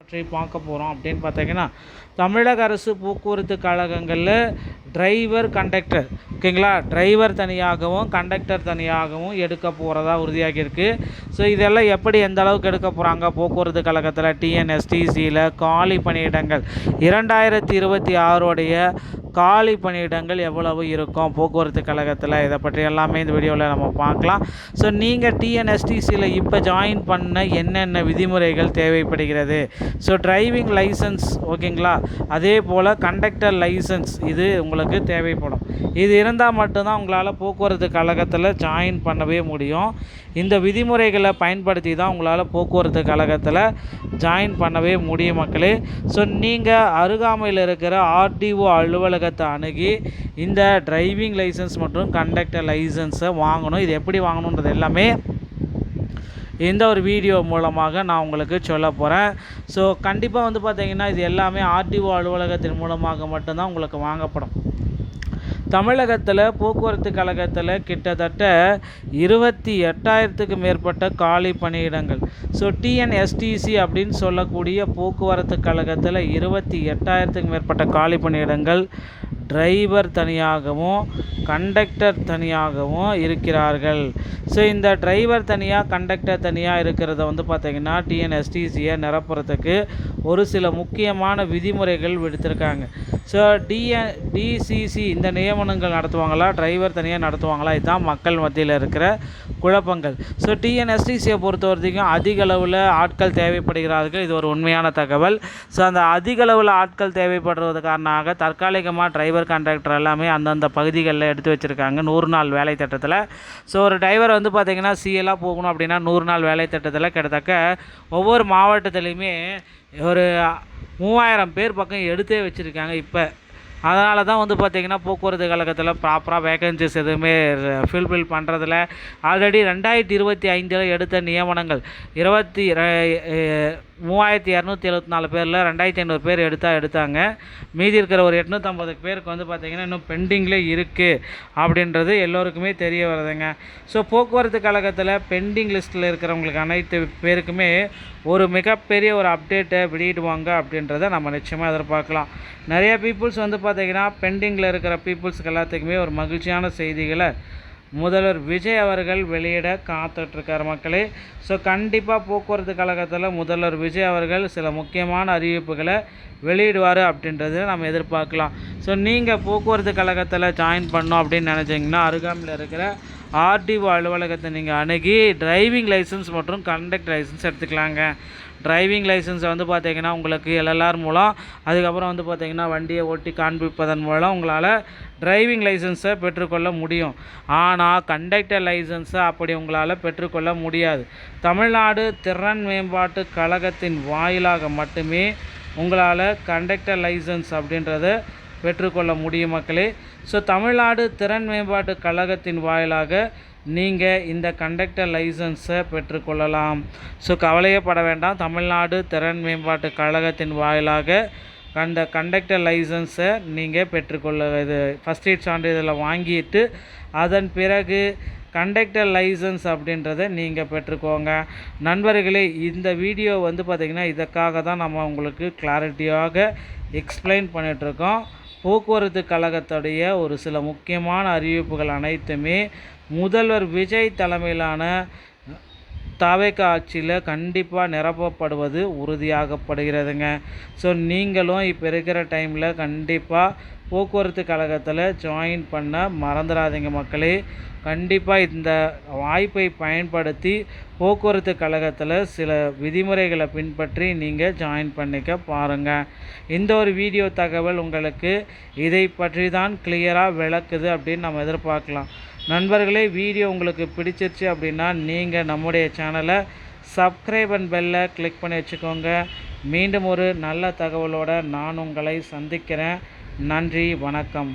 பற்றி பார்க்க போகிறோம் அப்படின்னு பார்த்தீங்கன்னா, தமிழக அரசு போக்குவரத்து கழகங்களில் டிரைவர், கண்டக்டர் ஓகேங்களா, டிரைவர் தனியாகவும் கண்டக்டர் தனியாகவும் எடுக்க போகிறதா உறுதியாகியிருக்கு. ஸோ இதெல்லாம் எப்படி எந்த அளவுக்கு எடுக்க போகிறாங்க, போக்குவரத்து கழகத்தில் டிஎன்எஸ்டிசியில் காலி பணியிடங்கள் 2026 காலி பணியிடங்கள் எவ்வளவு இருக்கும் போக்குவரத்து கழகத்தில், இதை பற்றி எல்லாமே இந்த வீடியோவில் நம்ம பார்க்கலாம். ஸோ நீங்கள் டிஎன்எஸ்டிசியில் இப்போ ஜாயின் பண்ண என்னென்ன விதிமுறைகள் தேவைப்படுகிறது, ஸோ டிரைவிங் லைசன்ஸ் ஓகேங்களா, அதே போல் கண்டக்டர் லைசன்ஸ் இது உங்களுக்கு தேவைப்படும். இது இருந்தால் மட்டும்தான் உங்களால் போக்குவரத்து கழகத்தில் ஜாயின் பண்ணவே முடியும். இந்த விதிமுறைகளை பயன்படுத்தி தான் உங்களால் போக்குவரத்து கழகத்தில் ஜாயின் பண்ணவே முடியும் மக்களே. ஸோ நீங்கள் அருகாமையில் இருக்கிற ஆர்டிஓ அலுவலகத்தை அணுகி இந்த டிரைவிங் லைசன்ஸ் மற்றும் கண்டக்டர் லைசன்ஸை வாங்கணும். இது எப்படி வாங்கணுன்றது எல்லாமே இந்த ஒரு வீடியோ மூலமாக நான் உங்களுக்கு சொல்ல போகிறேன். ஸோ கண்டிப்பாக பார்த்தீங்கன்னா இது எல்லாமே ஆர்டிஓ அலுவலகத்தின் மூலமாக மட்டும்தான் உங்களுக்கு வாங்கப்படும். தமிழகத்தில் போக்குவரத்து கழகத்தில் கிட்டத்தட்ட 28,000க்கு மேற்பட்ட காலி பணியிடங்கள். ஸோ டிஎன்எஸ்டிசி அப்படின்னு சொல்லக்கூடிய போக்குவரத்து கழகத்தில் 28,000க்கு மேற்பட்ட காலி பணியிடங்கள் டிரைவர் தனியாகவும் கண்டக்டர் தனியாகவும் இருக்கிறார்கள். ஸோ இந்த டிரைவர் தனியாக கண்டக்டர் தனியாக இருக்கிறத பார்த்திங்கன்னா டிஎன்எஸ்டிசியை நிரப்புறதுக்கு ஒரு சில முக்கியமான விதிமுறைகள் விடுத்திருக்காங்க. ஸோ டிசிசி இந்த நியமனங்கள் நடத்துவாங்களா, டிரைவர் தனியாக நடத்துவாங்களா, இதுதான் மக்கள் மத்தியில் இருக்கிற குழப்பங்கள். ஸோ டிஎன்எஸ்டிசியை பொறுத்த வரைக்கும் அதிக அளவில் ஆட்கள் தேவைப்படுகிறார்கள். இது ஒரு உண்மையான தகவல். ஸோ அந்த அதிக அளவில் ஆட்கள் தேவைப்படுறது காரணமாக தற்காலிகமாக டிரைவர் கண்டக்டர் எல்லாமே அந்தந்த பகுதிகளில் எடுத்து வச்சுருக்காங்க 100 நாள் வேலை திட்டத்தில். ஸோ ஒரு டிரைவர் பார்த்திங்கன்னா சிஎல்லாம் போகணும் அப்படின்னா 100 நாள் வேலை திட்டத்தில் கிட்டத்தட்ட ஒவ்வொரு மாவட்டத்துலேயுமே ஒரு 3000 பேர் பக்கம் எடுத்தே வச்சுருக்காங்க இப்போ. அதனால தான் பார்த்திங்கன்னா போக்குவரத்து கழகத்தில் ப்ராப்பராக வேகன்சிஸ் எதுவுமே ஃபில்ஃபில் பண்ணுறதில்ல. ஆல்ரெடி 2025 எடுத்த நியமனங்கள் 3274 பேரில் 2500 பேர் எடுத்தாங்க. மீதி இருக்கிற ஒரு 850 பேருக்கு பார்த்திங்கன்னா இன்னும் பெண்டிங்கில் இருக்குது அப்படின்றது எல்லோருக்குமே தெரிய வருதுங்க. ஸோ போக்குவரத்து கழகத்தில் பெண்டிங் லிஸ்ட்டில் இருக்கிறவங்களுக்கு அனைத்து பேருக்குமே ஒரு மிகப்பெரிய ஒரு அப்டேட்டை வெளியிடுவாங்க அப்படின்றத நம்ம நிச்சயமாக எதிர்பார்க்கலாம். நிறைய பீப்புள்ஸ் பார்த்திங்கன்னா பெண்டிங்கில் இருக்கிற பீப்புள்ஸுக்கு எல்லாத்துக்குமே ஒரு மகிழ்ச்சியான செய்திகளை முதல்வர் விஜய் அவர்கள் வெளியிட காத்துட்ருக்கார் மக்களே. ஸோ கண்டிப்பாக போக்குவரத்து கழகத்தில் முதல்வர் விஜய் அவர்கள் சில முக்கியமான அறிவிப்புகளை வெளியிடுவார் அப்படின்றது நம்ம எதிர்பார்க்கலாம். ஸோ நீங்கள் போக்குவரத்து கழகத்தில் ஜாயின் பண்ணோம் அப்படின்னு நினச்சிங்கன்னா அருகாமையில் இருக்கிற ஆர்டிஓ அலுவலகத்தை நீங்கள் அணுகி டிரைவிங் லைசன்ஸ் மற்றும் கண்டக்டர் லைசன்ஸ் எடுத்துக்கலாங்க. டிரைவிங் லைசன்ஸை பார்த்திங்கன்னா உங்களுக்கு எல்எல்ஆர் மூலம், அதுக்கப்புறம் பார்த்திங்கன்னா வண்டியை ஓட்டி காண்பிப்பதன் மூலம் உங்களால் டிரைவிங் லைசன்ஸை பெற்றுக்கொள்ள முடியும். ஆனால் கண்டக்டர் லைசன்ஸை அப்படி உங்களால் பெற்றுக்கொள்ள முடியாது. தமிழ்நாடு திறன் மேம்பாட்டு கழகத்தின் வாயிலாக மட்டுமே உங்களால் கண்டக்டர் லைசன்ஸ் அப்படின்றத பெற்றுக்கொள்ள முடியும் மக்களே. ஸோ தமிழ்நாடு திறன் மேம்பாட்டு கழகத்தின் வாயிலாக நீங்கள் இந்த கண்டக்டர் லைசன்ஸை பெற்றுக்கொள்ளலாம். ஸோ கவலையே பட வேண்டாம். தமிழ்நாடு திறன் மேம்பாட்டு கழகத்தின் வாயிலாக அந்த கண்டக்டர் லைசன்ஸை நீங்கள் பெற்றுக்கொள்ள இது ஃபஸ்ட் எய்ட் சான்றிதழை வாங்கிட்டு அதன் பிறகு கண்டக்டர் லைசன்ஸ் அப்படின்றத நீங்கள் பெற்றுக்கோங்க. நண்பர்களே, இந்த வீடியோ பார்த்திங்கன்னா இதற்காக தான் நம்ம உங்களுக்கு கிளாரிட்டியாக எக்ஸ்பிளைன் பண்ணிகிட்ருக்கோம். போக்குவரத்து கழகத்துடைய ஒரு சில முக்கியமான அறிவிப்புகள் அனைத்துமே முதல்வர் விஜய் தலைமையிலான தவேக ஆட்சியில் கண்டிப்பாக நிரப்பப்படுவது உறுதியாகப்படுகிறதுங்க. ஸோ நீங்களும் இப்போ இருக்கிற டைமில் கண்டிப்பாக போக்குவரத்து கழகத்தில் ஜாயின் பண்ண மறந்துடாதீங்க மக்களே. கண்டிப்பாக இந்த வாய்ப்பை பயன்படுத்தி போக்குவரத்து கழகத்தில் சில விதிமுறைகளை பின்பற்றி நீங்கள் ஜாயின் பண்ணிக்க பாருங்கள். இந்த ஒரு வீடியோ தகவல் உங்களுக்கு இதை பற்றி தான் கிளியராக விளக்குது அப்படின்னு நம்ம எதிர்பார்க்கலாம். நண்பர்களே, வீடியோ உங்களுக்கு பிடிச்சிருச்சு அப்படின்னா நீங்கள் நம்முடைய சேனலை சப்ஸ்கிரைப் அண்ட் பெல்லை கிளிக் பண்ணி வச்சுக்கோங்க. மீண்டும் ஒரு நல்ல தகவலோடு நான் உங்களை சந்திக்கிறேன். நன்றி, வணக்கம்.